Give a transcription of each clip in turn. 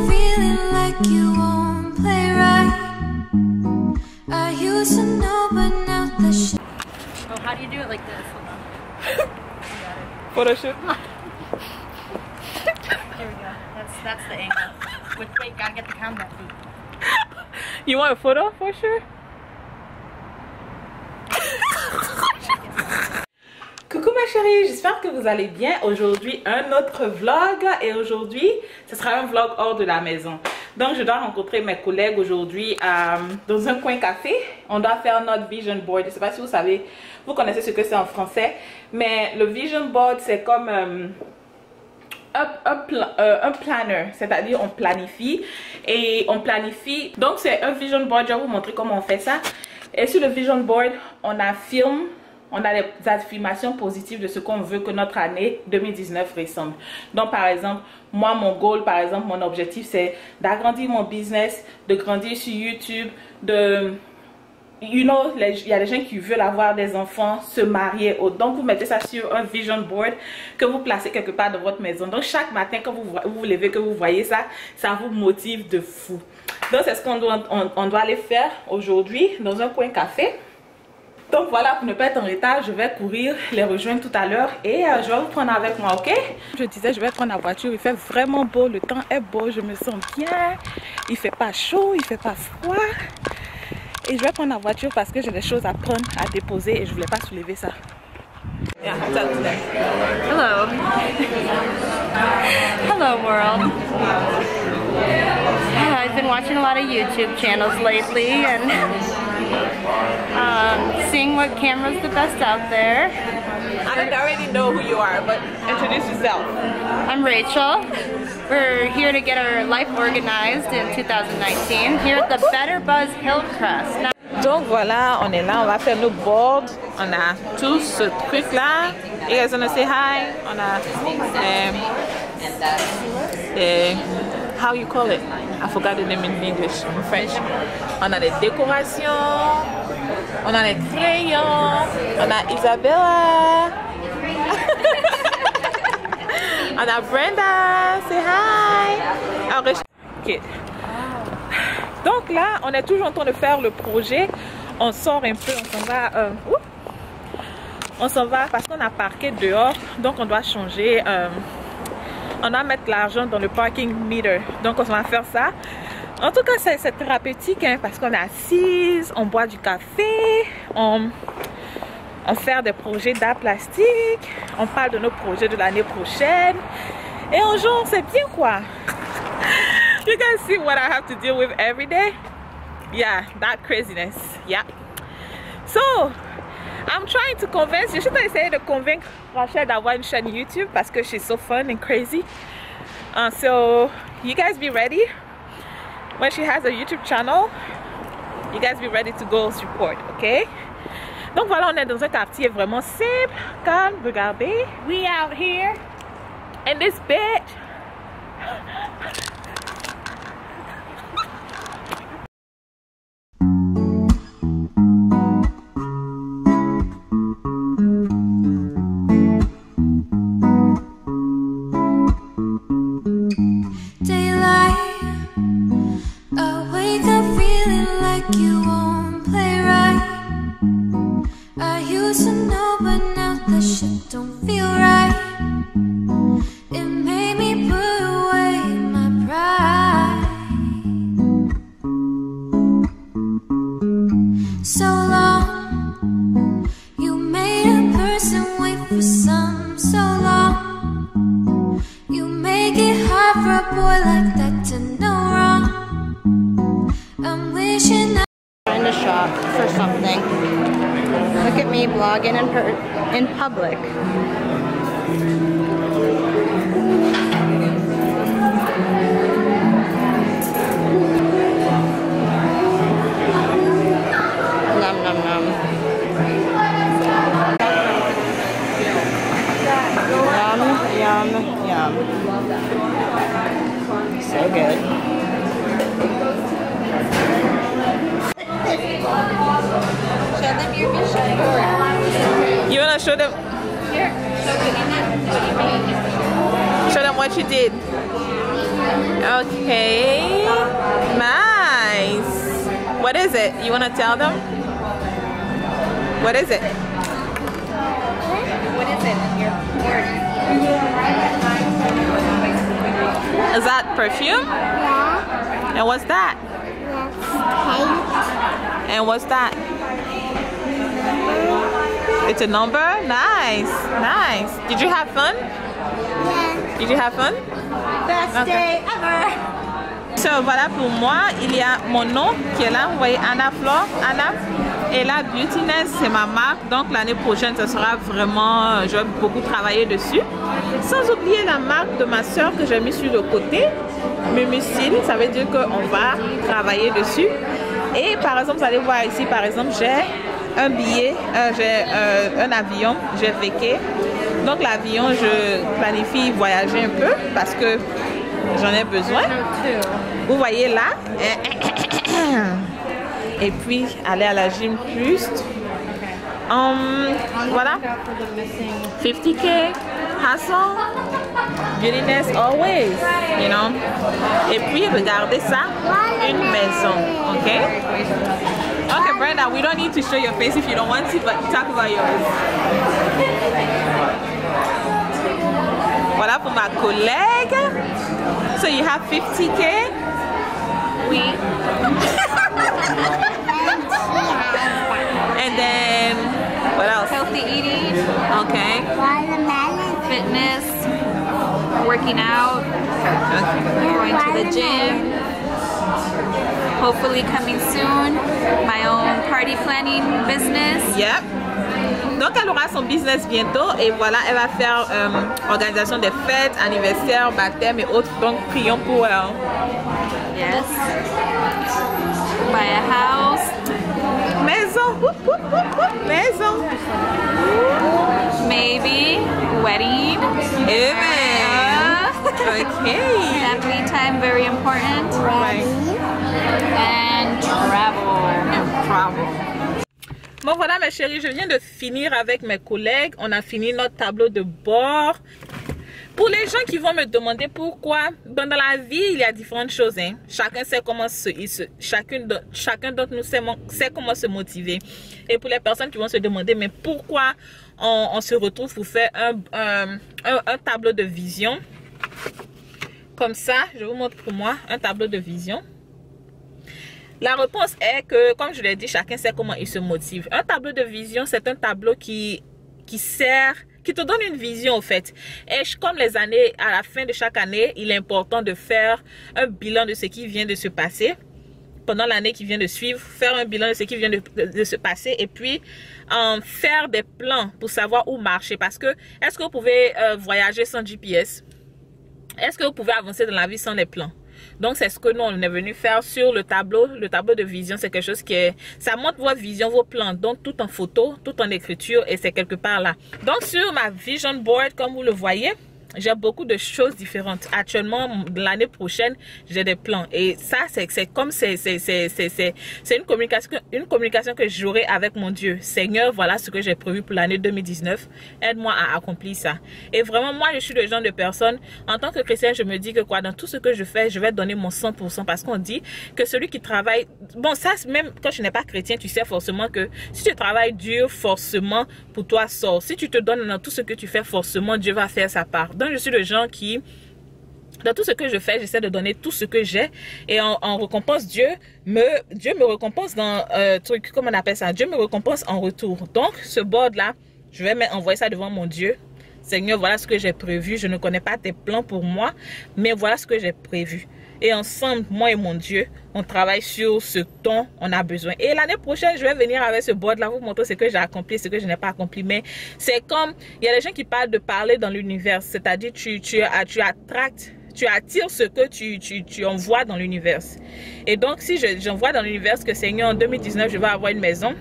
feeling like you won't play right. I used to know, but now the shit. Oh, how do you do it like this? Hold on. Photo shoot. There we go. That's the angle. Wait, gotta get the camera. You want a photo for sure? Coucou ma chérie, j'espère que vous allez bien. Aujourd'hui un autre vlog et aujourd'hui ce sera un vlog hors de la maison. Donc je dois rencontrer mes collègues aujourd'hui dans un coin café. On doit faire notre vision board. Je ne sais pas si vous savez, vous connaissez ce que c'est en français, mais le vision board c'est comme un planner, c'est-à-dire on planifie et on planifie. Donc c'est un vision board, je vais vous montrer comment on fait ça. Et sur le vision board on affirme, on a des affirmations positives de ce qu'on veut que notre année 2019 ressemble. Donc par exemple, moi mon goal, par exemple mon objectif c'est d'agrandir mon business, de grandir sur YouTube, de... il y a des gens qui veulent avoir des enfants, se marier. Donc vous mettez ça sur un vision board que vous placez quelque part dans votre maison. Donc chaque matin quand vous vous levez, que vous voyez ça, ça vous motive de fou. Donc c'est ce qu'on doit aller faire aujourd'hui dans un coin café. Donc voilà, pour ne pas être en retard, je vais courir les rejoindre tout à l'heure et je vais vous prendre avec moi, ok? Je disais, je vais prendre la voiture, il fait vraiment beau, le temps est beau, je me sens bien, il fait pas chaud, il fait pas froid. Et je vais prendre la voiture parce que j'ai des choses à prendre, à déposer et je voulais pas soulever ça. Yeah, Hello. Hello world. I've been watching a lot of YouTube channels lately and seeing what camera's the best out there. I already know who you are, but introduce yourself. I'm Rachel. We're here to get our life organized in 2019 here at the Better Buzz Hillcrest. Now, donc voilà, on est là, on va faire nos boards. On a tout ce truc là. You guys wanna say hi? On a how you call it? I forgot the name in English, in French. On a les décorations, on a les crayons, on a Isabella. On a Brenda, say hi. Okay. Donc là, on est toujours en train de faire le projet. On sort un peu, on s'en va parce qu'on a parqué dehors. Donc on doit changer. On doit mettre l'argent dans le parking meter. Donc on va faire ça. En tout cas, c'est thérapeutique hein, parce qu'on est assise, on boit du café, on fait des projets d'art plastique, on parle de nos projets de l'année prochaine et un jour c'est bien quoi. You guys see what I have to deal with every day? Yeah, that craziness. Yeah. So I'm trying to convince, je suis essayer de convaincre Rachel d'avoir une chaîne YouTube parce que she's so fun and crazy. So you guys be ready when she has a YouTube channel. You guys be ready to go support, okay? Donc voilà, on est dans un quartier vraiment simple, calme, regardez. we out here. And this bitch. Daylight, I wake up feeling like you won't play right. I used to know, but now the shit don't feel right. It made me put away my pride. So long, you made a person wait for some so long. You make it hard for a boy like that to know wrong. I'm wishing I Trying to shop for something. Look at me blogging in public. Nom nom nom. Yum yum yum. So good. Show them your vision board. You wanna show them? Here, show them what you made. Show them what you did. Okay. Nice. What is it? You want to tell them? What is it? What is it? Your word. Is that perfume? Yeah. And what's that? That's And what's that? It's a number? Nice. Nice. Did you have fun? yeah. Did you have fun? Best Okay. day ever. So voilà pour moi, il y a mon nom qui est là, vous voyez Anna Flor, Anna. Et là, Beautiness, c'est ma marque. Donc l'année prochaine, ce sera vraiment, je vais beaucoup travailler dessus. Sans oublier la marque de ma soeur que j'ai mis sur le côté, Mumucile, ça veut dire qu'on va travailler dessus. Et par exemple, vous allez voir ici, par exemple, j'ai un billet, j'ai un avion, j'ai vécu. Donc l'avion, je planifie voyager un peu parce que j'en ai besoin. Vous voyez là. Et puis aller à la gym plus. Voilà. 50K, hustle, beautiness always, you know. Et puis regardez ça, une maison, ok? Okay, Brenda, we don't need to show your face if you don't want to, but talk about yours. Voilà pour ma collègue. So you have 50K? We And then, what else? healthy eating, Okay. Watermelon. fitness, working out, going to the gym. Hopefully coming soon, my own party planning business. Yep. Donc elle aura son business bientôt et voilà, elle va faire organisation des fêtes, anniversaires, baptêmes et autres. Donc prions pour elle. Yes. Buy a house. Maison, maison. Maybe wedding. Amen. Okay. Family time, very important. Right. And travel. Bon voilà mes chéris, je viens de finir avec mes collègues. On a fini notre tableau de bord. Pour les gens qui vont me demander pourquoi, dans la vie il y a différentes choses. Hein. Chacun sait comment chacun d'entre nous sait comment se motiver. Et pour les personnes qui vont se demander mais pourquoi on se retrouve pour faire un tableau de vision. Comme ça, je vous montre pour moi un tableau de vision. La réponse est que, comme je l'ai dit, chacun sait comment il se motive. Un tableau de vision, c'est un tableau qui te donne une vision, au fait. Et comme les années, à la fin de chaque année, il est important de faire un bilan de ce qui vient de se passer. Pendant l'année qui vient de suivre, faire un bilan de ce qui vient de se passer. Et puis, faire des plans pour savoir où marcher. Parce que, est-ce que vous pouvez voyager sans GPS? Est-ce que vous pouvez avancer dans la vie sans les plans? Donc c'est ce que nous on est venu faire sur le tableau de vision. C'est quelque chose ça montre votre vision, vos plans, donc tout en photo, tout en écriture, et c'est quelque part là. Donc sur ma vision board, comme vous le voyez, j'ai beaucoup de choses différentes. Actuellement, l'année prochaine, j'ai des plans. Et ça, c'est une communication que j'aurai avec mon Dieu. Seigneur, voilà ce que j'ai prévu pour l'année 2019. Aide-moi à accomplir ça. Et vraiment, moi, je suis le genre de personne, en tant que chrétienne, je me dis que quoi, dans tout ce que je fais, je vais donner mon 100%. Parce qu'on dit que celui qui travaille... Bon, ça, même quand tu n'es pas chrétien, tu sais forcément que si tu travailles dur, forcément, pour toi, sort. Si tu te donnes dans tout ce que tu fais, forcément, Dieu va faire sa part. Donc, je suis le genre qui, dans tout ce que je fais, j'essaie de donner tout ce que j'ai. Et en récompense, Dieu me récompense dans comment on appelle ça? Dieu me récompense en retour. Donc, ce board-là, je vais envoyer ça devant mon Dieu. Seigneur, voilà ce que j'ai prévu. Je ne connais pas tes plans pour moi, mais voilà ce que j'ai prévu. Et ensemble, moi et mon Dieu, on travaille sur ce dont on a besoin. Et l'année prochaine, je vais venir avec ce board-là, vous montrer ce que j'ai accompli, ce que je n'ai pas accompli. Mais c'est comme, il y a des gens qui parlent de parler dans l'univers. C'est-à-dire, tu attires ce que tu envoies dans l'univers. Et donc, si j'envoie dans l'univers que Seigneur, en 2019, je vais avoir une maison,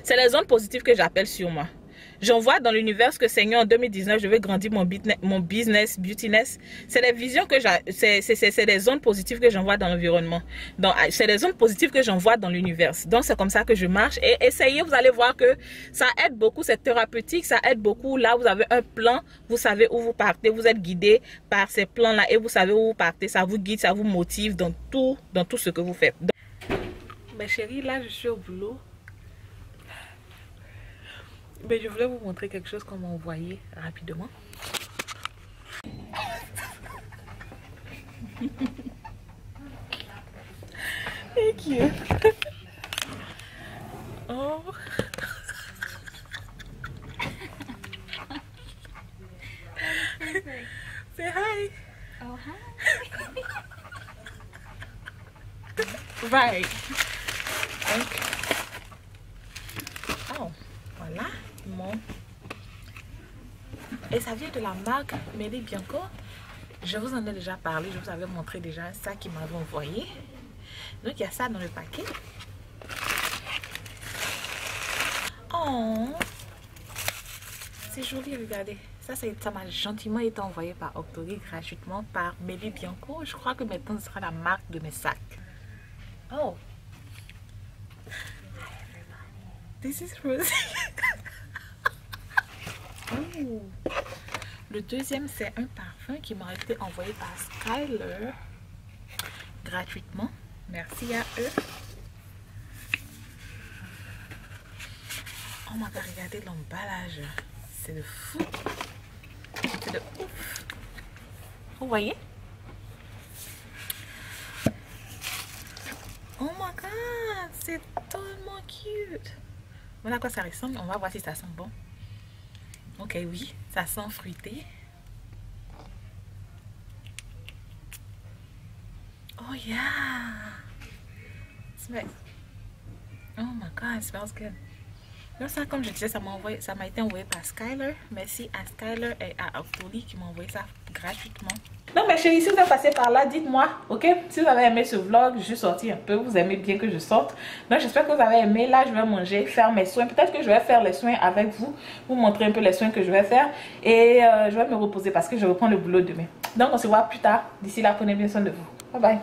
c'est les ondes positives que j'appelle sur moi. j'envoie dans l'univers que Seigneur, en 2019, je vais grandir mon business, beautiness. C'est les visions que c'est des zones positives que j'envoie dans l'environnement. C'est des zones positives que j'envoie dans l'univers. Donc, c'est comme ça que je marche. Et essayez, vous allez voir que ça aide beaucoup, c'est thérapeutique, ça aide beaucoup. Là, vous avez un plan, vous savez où vous partez, vous êtes guidé par ces plans-là et vous savez où vous partez. Ça vous guide, ça vous motive dans tout ce que vous faites. Donc, mes chéris, là, je suis au boulot. Mais je voulais vous montrer quelque chose qu'on m'a envoyé rapidement. Thank you. Oh. Say hi. Oh, hi. Right. Okay. Oh, voilà. Bon. Et ça vient de la marque Mélie Bianco. Je vous en ai déjà parlé, je vous avais montré déjà ça qu'ils m'avaient envoyé. Donc il y a ça dans le paquet. Oh, c'est joli, regardez. Ça m'a gentiment été envoyé par Octoly gratuitement par Mélie Bianco. Je crois que maintenant ce sera la marque de mes sacs. Oh, this is Rosie. Oh. Le deuxième, c'est un parfum qui m'a été envoyé par Skyler gratuitement. Merci à eux. Oh my god, regardez l'emballage. C'est de fou. C'est de ouf. Vous voyez? Oh my god, c'est tellement cute. Voilà à quoi ça ressemble. On va voir si ça sent bon. Ok, oui, ça sent fruité. Oh yeah. Smell. Oh my god, it smells good. Donc ça, comme je disais, ça m'a été envoyé par Skyler. Merci à Skyler et à Octoly qui m'ont envoyé ça gratuitement. Donc mes chéris, si vous êtes passé par là, dites-moi, ok? Si vous avez aimé ce vlog, je suis sortie un peu, vous aimez bien que je sorte. Donc j'espère que vous avez aimé. Là, je vais manger, faire mes soins. Peut-être que je vais faire les soins avec vous, vous montrer un peu les soins que je vais faire. Et je vais me reposer parce que je reprends le boulot demain. Donc on se voit plus tard. D'ici là, prenez bien soin de vous. Bye bye.